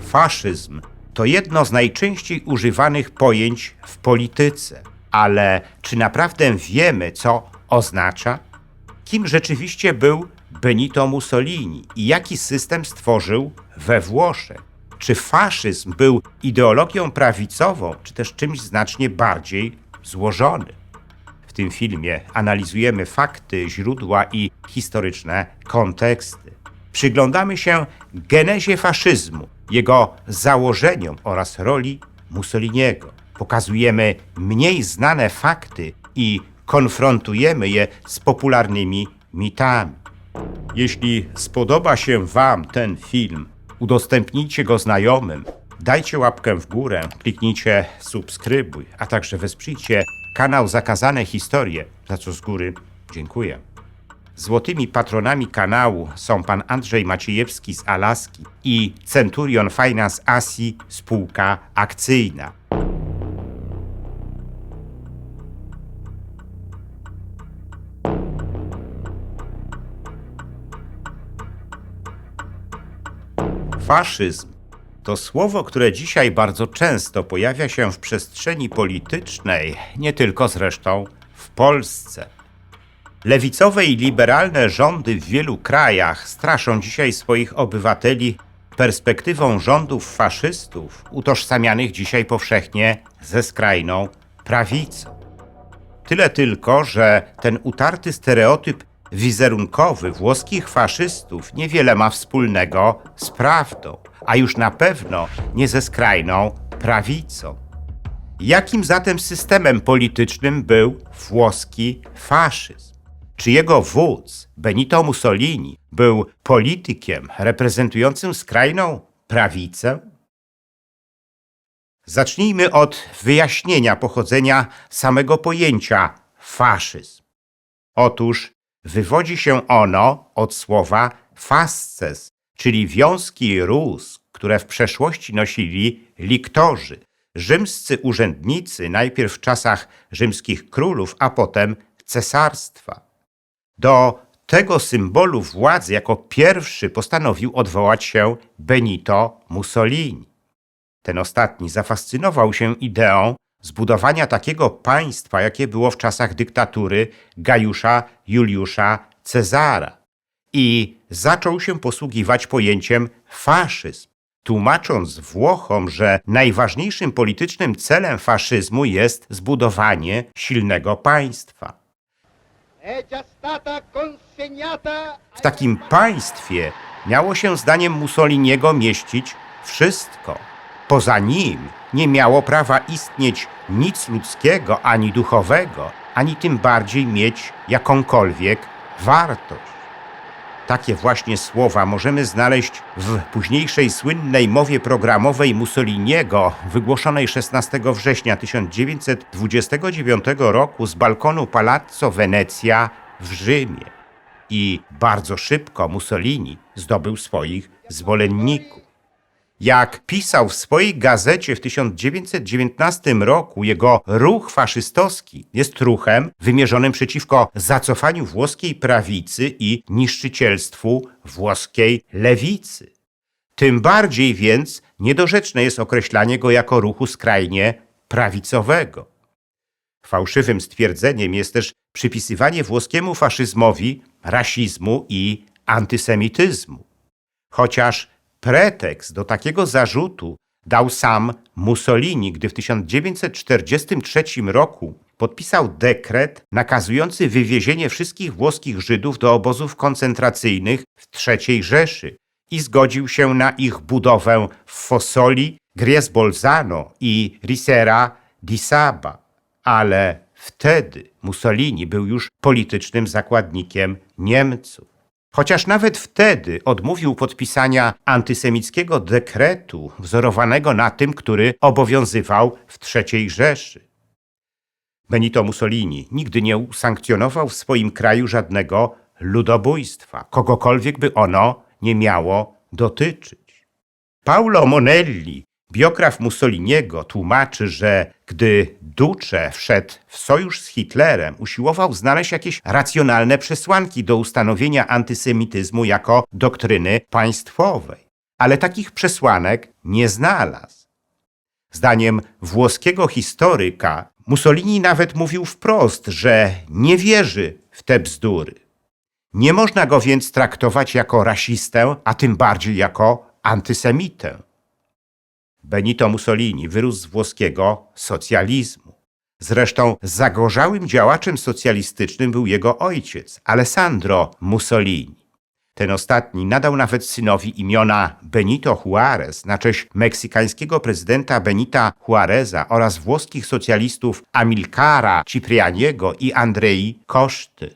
Faszyzm to jedno z najczęściej używanych pojęć w polityce, ale czy naprawdę wiemy, co oznacza? Kim rzeczywiście był Benito Mussolini i jaki system stworzył we Włoszech? Czy faszyzm był ideologią prawicową, czy też czymś znacznie bardziej złożonym? W tym filmie analizujemy fakty, źródła i historyczne konteksty. Przyglądamy się genezie faszyzmu, jego założeniom oraz roli Mussoliniego. Pokazujemy mniej znane fakty i konfrontujemy je z popularnymi mitami. Jeśli spodoba się Wam ten film, udostępnijcie go znajomym, dajcie łapkę w górę, kliknijcie subskrybuj, a także wesprzyjcie kanał Zakazane Historie, za co z góry dziękuję. Złotymi patronami kanału są pan Andrzej Maciejewski z Alaski i Centurion Finance Asi spółka akcyjna. Faszyzm to słowo, które dzisiaj bardzo często pojawia się w przestrzeni politycznej, nie tylko zresztą w Polsce. Lewicowe i liberalne rządy w wielu krajach straszą dzisiaj swoich obywateli perspektywą rządów faszystów, utożsamianych dzisiaj powszechnie ze skrajną prawicą. Tyle tylko, że ten utarty stereotyp wizerunkowy włoskich faszystów niewiele ma wspólnego z prawdą, a już na pewno nie ze skrajną prawicą. Jakim zatem systemem politycznym był włoski faszyzm? Czy jego wódz, Benito Mussolini, był politykiem reprezentującym skrajną prawicę? Zacznijmy od wyjaśnienia pochodzenia samego pojęcia faszyzm. Otóż wywodzi się ono od słowa fasces, czyli wiązki róz, które w przeszłości nosili liktorzy, rzymscy urzędnicy, najpierw w czasach rzymskich królów, a potem cesarstwa. Do tego symbolu władzy jako pierwszy postanowił odwołać się Benito Mussolini. Ten ostatni zafascynował się ideą zbudowania takiego państwa, jakie było w czasach dyktatury Gajusza Juliusza Cezara i zaczął się posługiwać pojęciem faszyzm, tłumacząc Włochom, że najważniejszym politycznym celem faszyzmu jest zbudowanie silnego państwa. W takim państwie miało się zdaniem Mussoliniego mieścić wszystko. Poza nim nie miało prawa istnieć nic ludzkiego ani duchowego, ani tym bardziej mieć jakąkolwiek wartość. Takie właśnie słowa możemy znaleźć w późniejszej słynnej mowie programowej Mussoliniego, wygłoszonej 16 września 1929 roku z balkonu Palazzo Venezia w Rzymie. I bardzo szybko Mussolini zdobył swoich zwolenników. Jak pisał w swojej gazecie w 1919 roku, jego ruch faszystowski jest ruchem wymierzonym przeciwko zacofaniu włoskiej prawicy i niszczycielstwu włoskiej lewicy. Tym bardziej więc niedorzeczne jest określanie go jako ruchu skrajnie prawicowego. Fałszywym stwierdzeniem jest też przypisywanie włoskiemu faszyzmowi rasizmu i antysemityzmu. Chociaż pretekst do takiego zarzutu dał sam Mussolini, gdy w 1943 roku podpisał dekret nakazujący wywiezienie wszystkich włoskich Żydów do obozów koncentracyjnych w III Rzeszy i zgodził się na ich budowę w Fossoli, Griesbolzano i Risera di Saba. Ale wtedy Mussolini był już politycznym zakładnikiem Niemców. Chociaż nawet wtedy odmówił podpisania antysemickiego dekretu wzorowanego na tym, który obowiązywał w III Rzeszy. Benito Mussolini nigdy nie usankcjonował w swoim kraju żadnego ludobójstwa, kogokolwiek by ono nie miało dotyczyć. Paolo Monelli, biograf Mussoliniego, tłumaczy, że gdy Duce wszedł w sojusz z Hitlerem, usiłował znaleźć jakieś racjonalne przesłanki do ustanowienia antysemityzmu jako doktryny państwowej. ale takich przesłanek nie znalazł. Zdaniem włoskiego historyka Mussolini nawet mówił wprost, że nie wierzy w te bzdury. Nie można go więc traktować jako rasistę, a tym bardziej jako antysemitę. Benito Mussolini wyrósł z włoskiego socjalizmu. Zresztą zagorzałym działaczem socjalistycznym był jego ojciec, Alessandro Mussolini. Ten ostatni nadał nawet synowi imiona Benito Juárez na cześć meksykańskiego prezydenta Benita Juáreza oraz włoskich socjalistów Amilcara Ciprianiego i Andrei Koszty.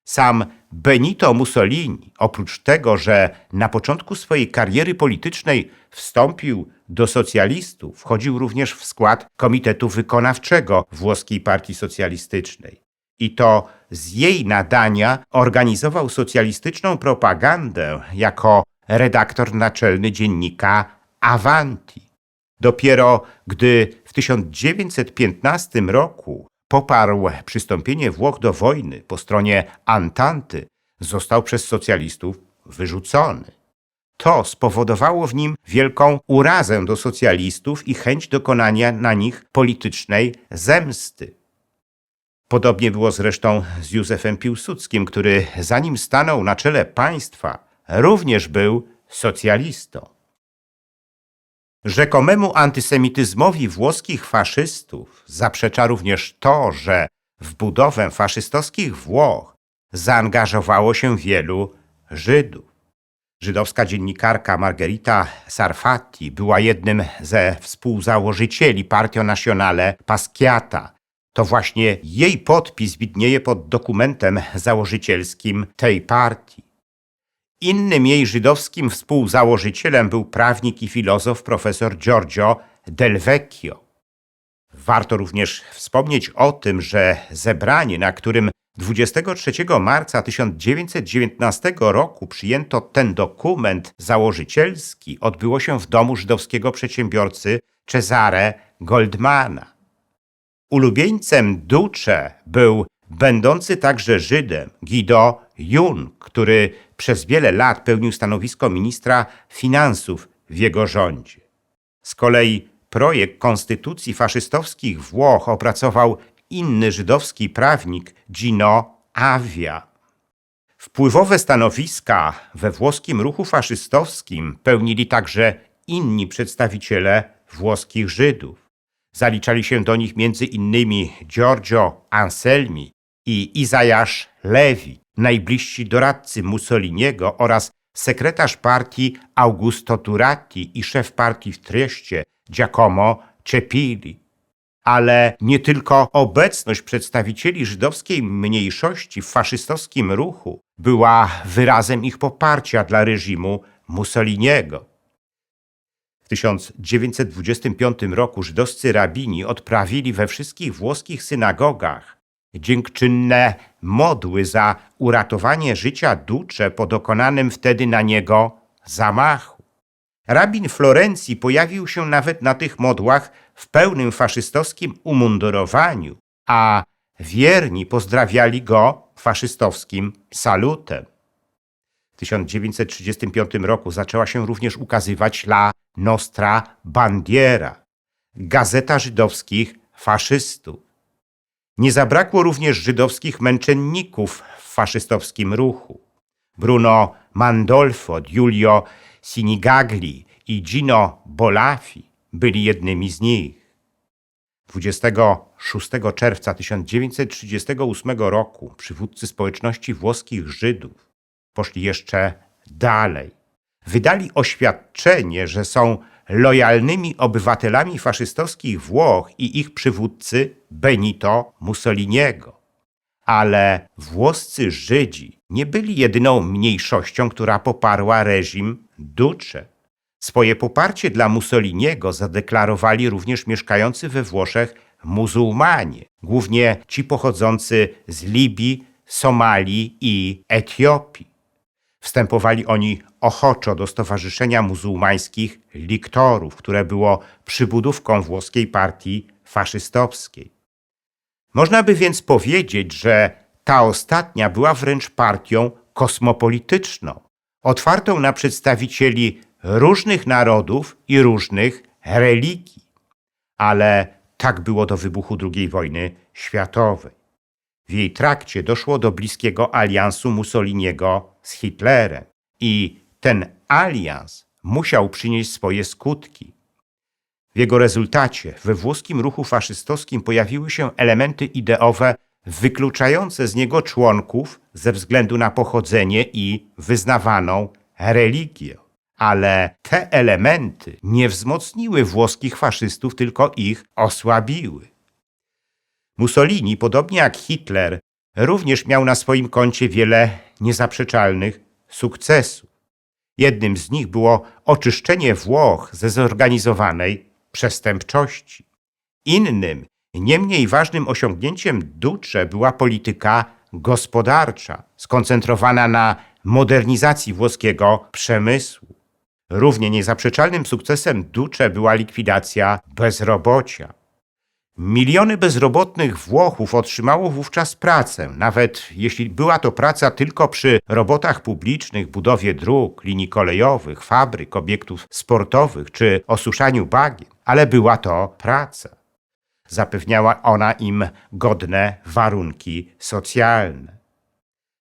Sam Benito Mussolini, oprócz tego, że na początku swojej kariery politycznej wstąpił do socjalistów, wchodził również w skład Komitetu Wykonawczego Włoskiej Partii Socjalistycznej. I to z jej nadania organizował socjalistyczną propagandę jako redaktor naczelny dziennika Avanti. Dopiero gdy w 1915 roku poparł przystąpienie Włoch do wojny po stronie Antanty, został przez socjalistów wyrzucony. To spowodowało w nim wielką urazę do socjalistów i chęć dokonania na nich politycznej zemsty. Podobnie było zresztą z Józefem Piłsudskim, który zanim stanął na czele państwa, również był socjalistą. Rzekomemu antysemityzmowi włoskich faszystów zaprzecza również to, że w budowę faszystowskich Włoch zaangażowało się wielu Żydów. Żydowska dziennikarka Margherita Sarfatti była jednym ze współzałożycieli Partio Nazionale Paschiata. To właśnie jej podpis widnieje pod dokumentem założycielskim tej partii. Innym jej żydowskim współzałożycielem był prawnik i filozof profesor Giorgio Del Vecchio. Warto również wspomnieć o tym, że zebranie, na którym 23 marca 1919 roku przyjęto ten dokument założycielski, odbyło się w domu żydowskiego przedsiębiorcy Cesare Goldmana. Ulubieńcem Duce był będący także Żydem Guido Jung, który przez wiele lat pełnił stanowisko ministra finansów w jego rządzie. Z kolei projekt konstytucji faszystowskich Włoch opracował inny żydowski prawnik Gino Avia. Wpływowe stanowiska we włoskim ruchu faszystowskim pełnili także inni przedstawiciele włoskich Żydów. Zaliczali się do nich m.in. Giorgio Anselmi i Izajasz Lewi, najbliżsi doradcy Mussoliniego oraz sekretarz partii Augusto Turati i szef partii w Trieście Giacomo Cepili. Ale nie tylko obecność przedstawicieli żydowskiej mniejszości w faszystowskim ruchu była wyrazem ich poparcia dla reżimu Mussoliniego. W 1925 roku żydowscy rabini odprawili we wszystkich włoskich synagogach dziękczynne modły za uratowanie życia Duce po dokonanym wtedy na niego zamachu. Rabin Florencji pojawił się nawet na tych modłach w pełnym faszystowskim umundurowaniu, a wierni pozdrawiali go faszystowskim salutem. W 1935 roku zaczęła się również ukazywać La Nostra Bandiera, gazeta żydowskich faszystów. Nie zabrakło również żydowskich męczenników w faszystowskim ruchu. Bruno Mandolfo, Giulio Sinigagli i Gino Bolafi byli jednymi z nich. 26 czerwca 1938 roku przywódcy społeczności włoskich Żydów poszli jeszcze dalej. Wydali oświadczenie, że są lojalnymi obywatelami faszystowskich Włoch i ich przywódcy Benito Mussoliniego. Ale włoscy Żydzi nie byli jedyną mniejszością, która poparła reżim Duce. Swoje poparcie dla Mussoliniego zadeklarowali również mieszkający we Włoszech muzułmanie, głównie ci pochodzący z Libii, Somalii i Etiopii. Wstępowali oni ochoczo do Stowarzyszenia Muzułmańskich Liktorów, które było przybudówką włoskiej partii faszystowskiej. Można by więc powiedzieć, że ta ostatnia była wręcz partią kosmopolityczną, otwartą na przedstawicieli różnych narodów i różnych religii. Ale tak było do wybuchu II wojny światowej. W jej trakcie doszło do bliskiego aliansu Mussoliniego z Hitlerem i ten alians musiał przynieść swoje skutki. W jego rezultacie we włoskim ruchu faszystowskim pojawiły się elementy ideowe wykluczające z niego członków ze względu na pochodzenie i wyznawaną religię. Ale te elementy nie wzmocniły włoskich faszystów, tylko ich osłabiły. Mussolini, podobnie jak Hitler, również miał na swoim koncie wiele niezaprzeczalnych sukcesów. Jednym z nich było oczyszczenie Włoch ze zorganizowanej przestępczości. Innym, nie mniej ważnym osiągnięciem Duce była polityka gospodarcza, skoncentrowana na modernizacji włoskiego przemysłu. Równie niezaprzeczalnym sukcesem Duce była likwidacja bezrobocia. Miliony bezrobotnych Włochów otrzymało wówczas pracę, nawet jeśli była to praca tylko przy robotach publicznych, budowie dróg, linii kolejowych, fabryk, obiektów sportowych czy osuszaniu bagien, ale była to praca. Zapewniała ona im godne warunki socjalne.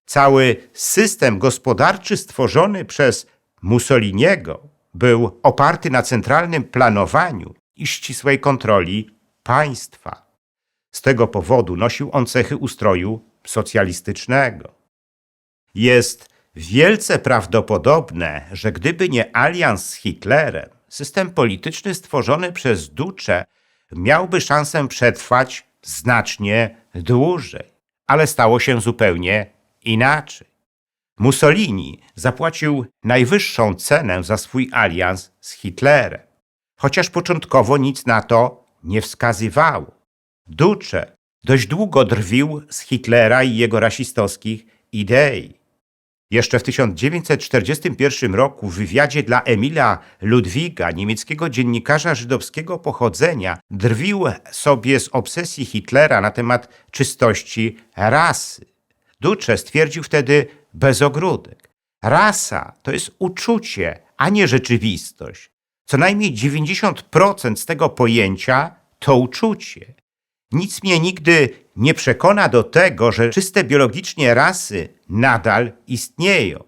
Cały system gospodarczy stworzony przez Mussoliniego był oparty na centralnym planowaniu i ścisłej kontroli państwa. Z tego powodu nosił on cechy ustroju socjalistycznego. Jest wielce prawdopodobne, że gdyby nie alians z Hitlerem, system polityczny stworzony przez Duce miałby szansę przetrwać znacznie dłużej. Ale stało się zupełnie inaczej. Mussolini zapłacił najwyższą cenę za swój alians z Hitlerem, chociaż początkowo nic na to nie wskazywało. Duce dość długo drwił z Hitlera i jego rasistowskich idei. Jeszcze w 1941 roku w wywiadzie dla Emila Ludwiga, niemieckiego dziennikarza żydowskiego pochodzenia, drwił sobie z obsesji Hitlera na temat czystości rasy. Duce stwierdził wtedy bez ogródek: rasa to jest uczucie, a nie rzeczywistość. Co najmniej 90% z tego pojęcia to uczucie. Nic mnie nigdy nie przekona do tego, że czyste biologicznie rasy nadal istnieją.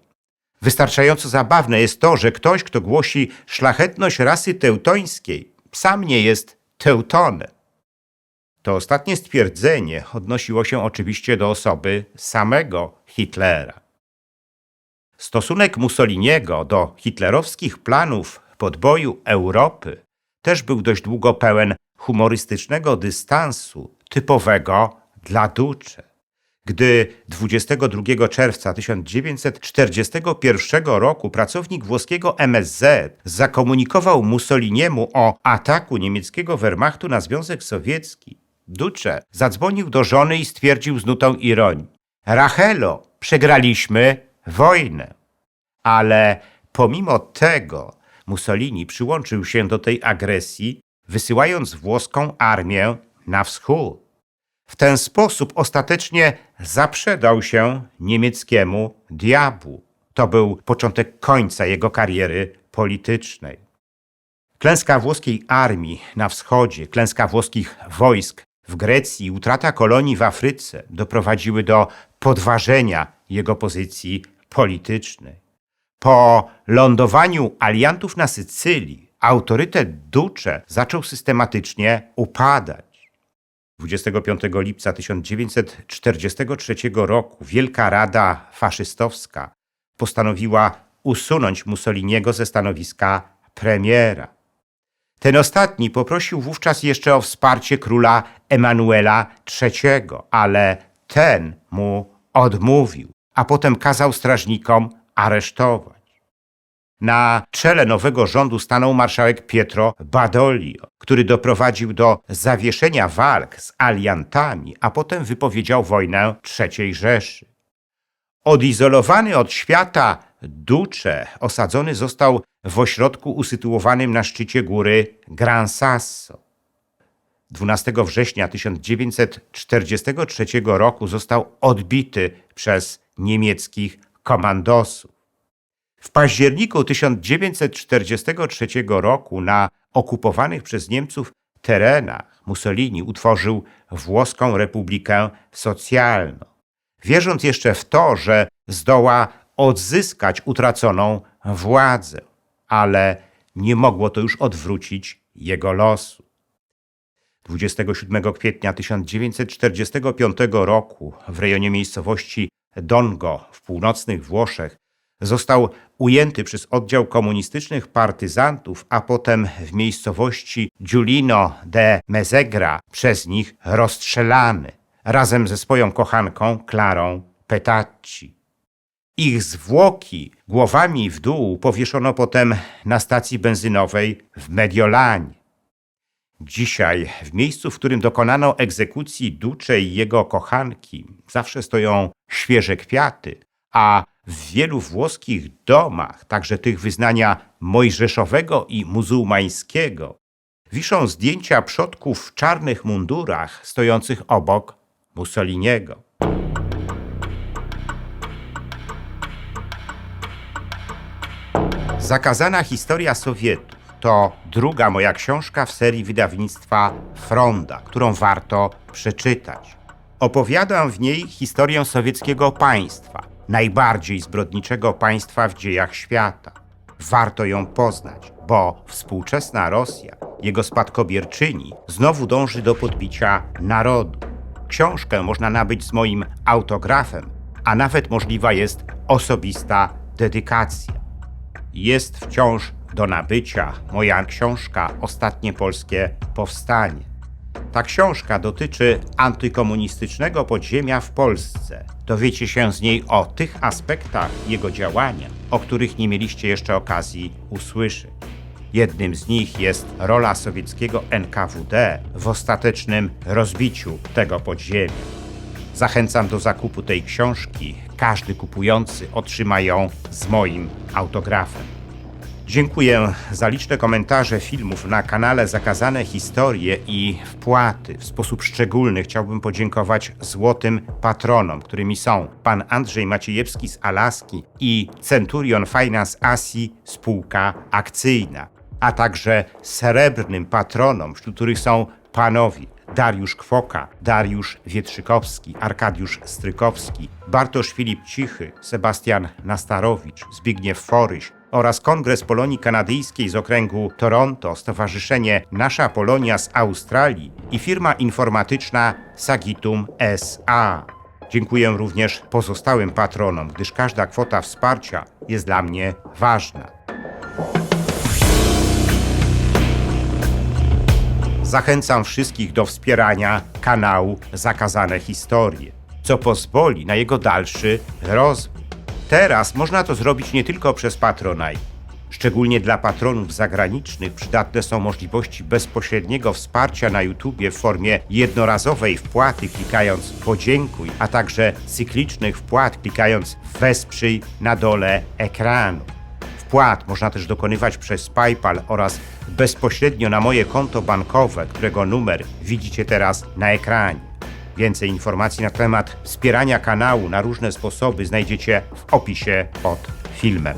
Wystarczająco zabawne jest to, że ktoś, kto głosi szlachetność rasy teutońskiej, sam nie jest Teutonem. To ostatnie stwierdzenie odnosiło się oczywiście do osoby samego Hitlera. Stosunek Mussoliniego do hitlerowskich planów podboju Europy też był dość długo pełen humorystycznego dystansu typowego dla Duce. Gdy 22 czerwca 1941 roku pracownik włoskiego MSZ zakomunikował Mussoliniemu o ataku niemieckiego Wehrmachtu na Związek Sowiecki, Duce zadzwonił do żony i stwierdził z nutą ironii: Rachelo, przegraliśmy wojnę. Ale pomimo tego Mussolini przyłączył się do tej agresji, wysyłając włoską armię na wschód. W ten sposób ostatecznie zaprzedał się niemieckiemu diabłu. To był początek końca jego kariery politycznej. Klęska włoskiej armii na wschodzie, klęska włoskich wojsk w Grecji i utrata kolonii w Afryce doprowadziły do podważenia jego pozycji politycznej. Po lądowaniu aliantów na Sycylii autorytet Duce zaczął systematycznie upadać. 25 lipca 1943 roku Wielka Rada Faszystowska postanowiła usunąć Mussoliniego ze stanowiska premiera. Ten ostatni poprosił wówczas jeszcze o wsparcie króla Emanuela III, ale ten mu odmówił, a potem kazał strażnikom aresztować. Na czele nowego rządu stanął marszałek Pietro Badoglio, który doprowadził do zawieszenia walk z aliantami, a potem wypowiedział wojnę III Rzeszy. Odizolowany od świata Duce osadzony został w ośrodku usytuowanym na szczycie góry Gran Sasso. 12 września 1943 roku został odbity przez niemieckich komandosów. W październiku 1943 roku na okupowanych przez Niemców terenach Mussolini utworzył Włoską Republikę Socjalną, wierząc jeszcze w to, że zdoła odzyskać utraconą władzę, ale nie mogło to już odwrócić jego losu. 27 kwietnia 1945 roku w rejonie miejscowości Dongo w północnych Włoszech został ujęty przez oddział komunistycznych partyzantów, a potem w miejscowości Giulino de Mesegra przez nich rozstrzelany razem ze swoją kochanką Clarą Petacci. Ich zwłoki głowami w dół powieszono potem na stacji benzynowej w Mediolanie. Dzisiaj w miejscu, w którym dokonano egzekucji Duce i jego kochanki, zawsze stoją świeże kwiaty, a w wielu włoskich domach, także tych wyznania mojżeszowego i muzułmańskiego, wiszą zdjęcia przodków w czarnych mundurach stojących obok Mussoliniego. Zakazana historia Sowietów to druga moja książka w serii wydawnictwa Fronda, którą warto przeczytać. Opowiadam w niej historię sowieckiego państwa, najbardziej zbrodniczego państwa w dziejach świata. Warto ją poznać, bo współczesna Rosja, jego spadkobierczyni, znowu dąży do podbicia narodu. Książkę można nabyć z moim autografem, a nawet możliwa jest osobista dedykacja. Jest wciąż do nabycia moja książka Ostatnie Polskie Powstanie. Ta książka dotyczy antykomunistycznego podziemia w Polsce. Dowiecie się z niej o tych aspektach jego działania, o których nie mieliście jeszcze okazji usłyszeć. Jednym z nich jest rola sowieckiego NKWD w ostatecznym rozbiciu tego podziemia. Zachęcam do zakupu tej książki. Każdy kupujący otrzyma ją z moim autografem. Dziękuję za liczne komentarze filmów na kanale Zakazane Historie i wpłaty. W sposób szczególny chciałbym podziękować złotym patronom, którymi są pan Andrzej Maciejewski z Alaski i Centurion Finance Asi spółka akcyjna, a także srebrnym patronom, wśród których są panowie Dariusz Kwoka, Dariusz Wietrzykowski, Arkadiusz Strykowski, Bartosz Filip Cichy, Sebastian Nastarowicz, Zbigniew Foryś oraz Kongres Polonii Kanadyjskiej z okręgu Toronto, Stowarzyszenie Nasza Polonia z Australii i firma informatyczna Sagitum S.A. Dziękuję również pozostałym patronom, gdyż każda kwota wsparcia jest dla mnie ważna. Zachęcam wszystkich do wspierania kanału Zakazane Historie, co pozwoli na jego dalszy rozwój. Teraz można to zrobić nie tylko przez Patronite. Szczególnie dla patronów zagranicznych przydatne są możliwości bezpośredniego wsparcia na YouTubie w formie jednorazowej wpłaty klikając podziękuj, a także cyklicznych wpłat klikając wesprzyj na dole ekranu. Wpłat można też dokonywać przez PayPal oraz bezpośrednio na moje konto bankowe, którego numer widzicie teraz na ekranie. Więcej informacji na temat wspierania kanału na różne sposoby znajdziecie w opisie pod filmem.